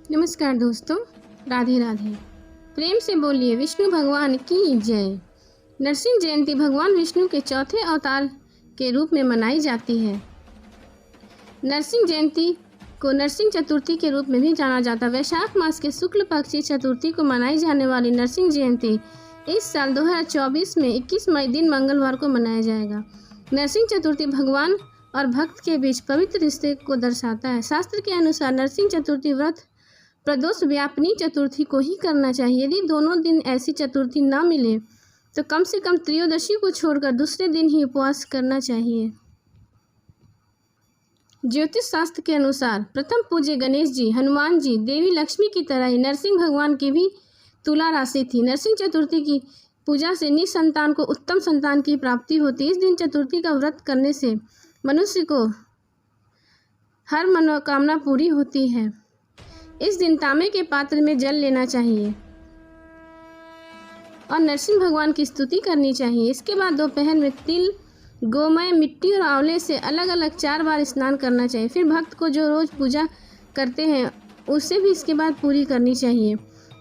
नमस्कार दोस्तों, राधे राधे। प्रेम से बोलिए विष्णु भगवान की जय। नरसिंह जयंती भगवान विष्णु के चौथे अवतार के रूप में मनाई जाती है। नरसिंह जयंती को नरसिंह चतुर्थी के रूप में भी जाना जाता है। वैशाख मास के शुक्ल पक्ष की चतुर्थी को मनाई जाने वाली नरसिंह जयंती इस साल 2024 में 21 मई दिन मंगलवार को मनाया जाएगा। नरसिंह चतुर्थी भगवान और भक्त के बीच पवित्र रिश्ते को दर्शाता है। शास्त्र के अनुसार नरसिंह चतुर्थी व्रत प्रदोष व्यापिनी चतुर्थी को ही करना चाहिए। यदि दोनों दिन ऐसी चतुर्थी न मिले तो कम से कम त्रयोदशी को छोड़कर दूसरे दिन ही उपवास करना चाहिए। ज्योतिष शास्त्र के अनुसार प्रथम पूज्य गणेश जी, हनुमान जी, देवी लक्ष्मी की तरह ही नरसिंह भगवान की भी तुला राशि थी। नरसिंह चतुर्थी की पूजा से निसंतान को उत्तम संतान की प्राप्ति होती है। इस दिन चतुर्थी का व्रत करने से मनुष्य को हर मनोकामना पूरी होती है। इस दिन तांबे के पात्र में जल लेना चाहिए और नरसिंह भगवान की स्तुति करनी चाहिए। इसके बाद दोपहर में तिल, गोमय, मिट्टी और आंवले से अलग अलग 4 बार स्नान करना चाहिए। फिर भक्त को जो रोज पूजा करते हैं उसे भी इसके बाद पूरी करनी चाहिए।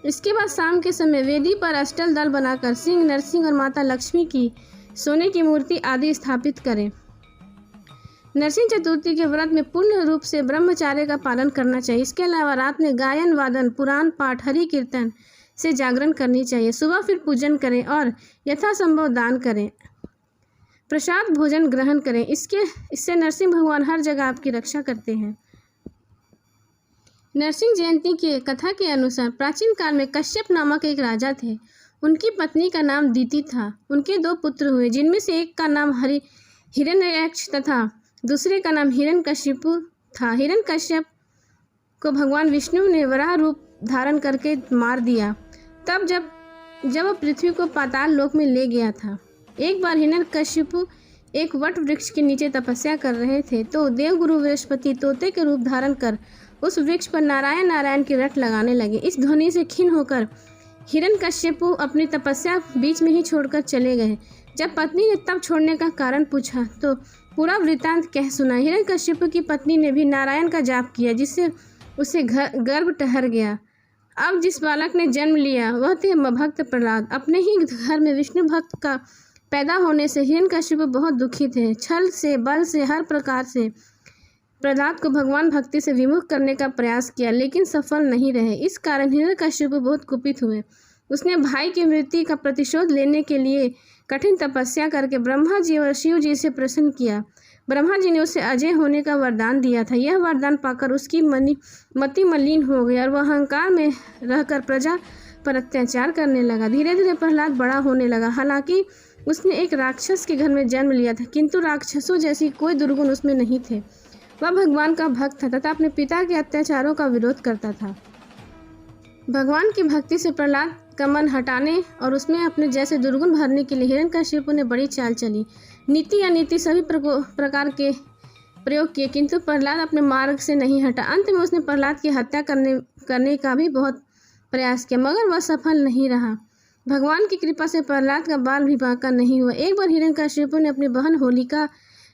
इसके बाद शाम के समय वेदी पर अष्टल दल बनाकर सिंह, नरसिंह और माता लक्ष्मी की सोने की मूर्ति आदि स्थापित करें। नरसिंह चतुर्थी के व्रत में पूर्ण रूप से ब्रह्मचार्य का पालन करना चाहिए। इसके अलावा रात में गायन, वादन, पुराण पाठ, हरि कीर्तन से जागरण करनी चाहिए। सुबह फिर पूजन करें और यथासंभव दान करें। प्रसाद भोजन ग्रहण करें। इससे नरसिंह भगवान हर जगह आपकी रक्षा करते हैं। नरसिंह जयंती की कथा के अनुसार प्राचीन काल में कश्यप नामक एक राजा थे। उनकी पत्नी का नाम दीति था। उनके 2 पुत्र हुए, जिनमें से एक का नाम हिरण्यक्ष तथा दूसरे का नाम हिरण्यकशिपु था। हिरण्यकश्यप को भगवान विष्णु ने वराह रूप धारण करके मार दिया। तब जब वह पृथ्वी को पाताल लोक में ले गया था। एक बार हिरण्यकशिपु एक वट वृक्ष के नीचे तपस्या कर रहे थे तो देवगुरु बृहस्पति तोते के रूप धारण कर उस वृक्ष पर नारायण नारायण की रट लगाने लगे। इस ध्वनि से खिन्न होकर हिरण्यकशिपु अपनी तपस्या बीच में ही छोड़कर चले गए। जब पत्नी ने तब छोड़ने का कारण पूछा तो पूरा वृत्तांत कह सुना। हिरण्यकशिपु की पत्नी ने भी नारायण का जाप किया, जिससे उसे गर्भ ठहर गया। अब जिस बालक ने जन्म लिया वह थे भक्त प्रहलाद। अपने ही घर में विष्णु भक्त का पैदा होने से हिरण्यकशिपु बहुत दुखी थे। छल से, बल से, हर प्रकार से प्रहलाद को भगवान भक्ति से विमुख करने का प्रयास किया, लेकिन सफल नहीं रहे। इस कारण हिरण्यकशिपु बहुत कुपित हुए। उसने भाई की मृत्यु का प्रतिशोध लेने के लिए कठिन तपस्या करके ब्रह्मा जी और शिव जी से प्रसन्न किया। ब्रह्मा जी ने उसे अजय होने का वरदान दिया था। यह वरदान पाकर उसकी मति मलिन हो गई और वह अहंकार में रहकर प्रजा पर अत्याचार करने लगा। धीरे धीरे प्रहलाद बड़ा होने लगा। हालांकि उसने एक राक्षस के घर में जन्म लिया था, किंतु राक्षसों जैसी कोई दुर्गुण उसमें नहीं थे। वह भगवान का भक्त था तथा अपने पिता के अत्याचारों का विरोध करता था। भगवान की भक्ति से प्रहलाद का मन हटाने और उसमें अपने जैसे दुर्गुण भरने के लिए हिरण्यकशिपु ने बड़ी चाल चली। नीति अनीति सभी प्रकार के प्रयोग किए, किंतु प्रहलाद अपने मार्ग से नहीं हटा। अंत में उसने प्रहलाद की हत्या करने का भी बहुत प्रयास किया, मगर वह सफल नहीं रहा। भगवान की कृपा से प्रहलाद का बाल भी बांका नहीं हुआ। एक बार हिरण्यकशिपु ने अपनी बहन होलिका,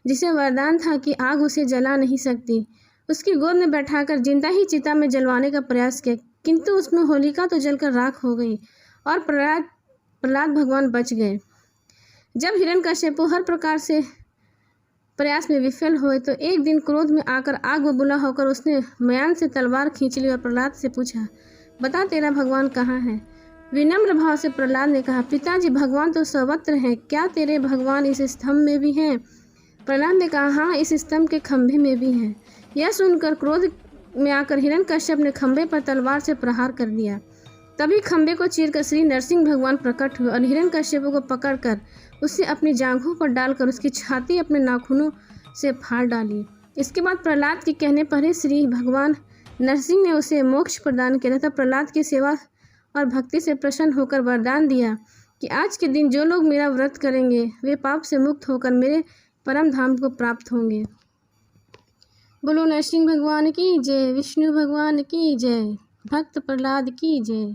जिसे वरदान था कि आग उसे जला नहीं सकती, उसकी गोद में बैठाकर जिंदा ही चिता में जलवाने का प्रयास किया, किंतु उसमें होलिका तो जलकर राख हो गई और प्रहलाद भगवान बच गए। जब हिरण्यकशिपु हर प्रकार से प्रयास में विफल हुए तो एक दिन क्रोध में आकर आग बबूला होकर उसने म्यान से तलवार खींच ली और प्रहलाद से पूछा, बता तेरा भगवान कहाँ है? विनम्र भाव से प्रहलाद ने कहा, पिताजी भगवान तो सर्वत्र हैं, क्या तेरे भगवान इस स्तंभ में भी हैं? प्रहलाद ने कहा, हाँ, इस स्तंभ के खंभे में भी हैं। यह सुनकर क्रोध में आकर हिरण्यकश्यप ने खंभे पर तलवार से प्रहार कर दिया। तभी खंभे को चीरकर श्री नरसिंह भगवान प्रकट हुए और हिरण्यकश्यप को पकड़कर उसे अपनी जांघों पर डालकर उसकी छाती अपने नाखूनों से फाड़ डाली। इसके बाद प्रहलाद के कहने पर ही श्री भगवान नरसिंह ने उसे मोक्ष प्रदान किया तथा प्रहलाद की सेवा और भक्ति से प्रसन्न होकर वरदान दिया कि आज के दिन जो लोग मेरा व्रत करेंगे वे पाप से मुक्त होकर मेरे परम धाम को प्राप्त होंगे। बोलो नरसिंह भगवान की जय, विष्णु भगवान की जय, भक्त प्रहलाद की जय।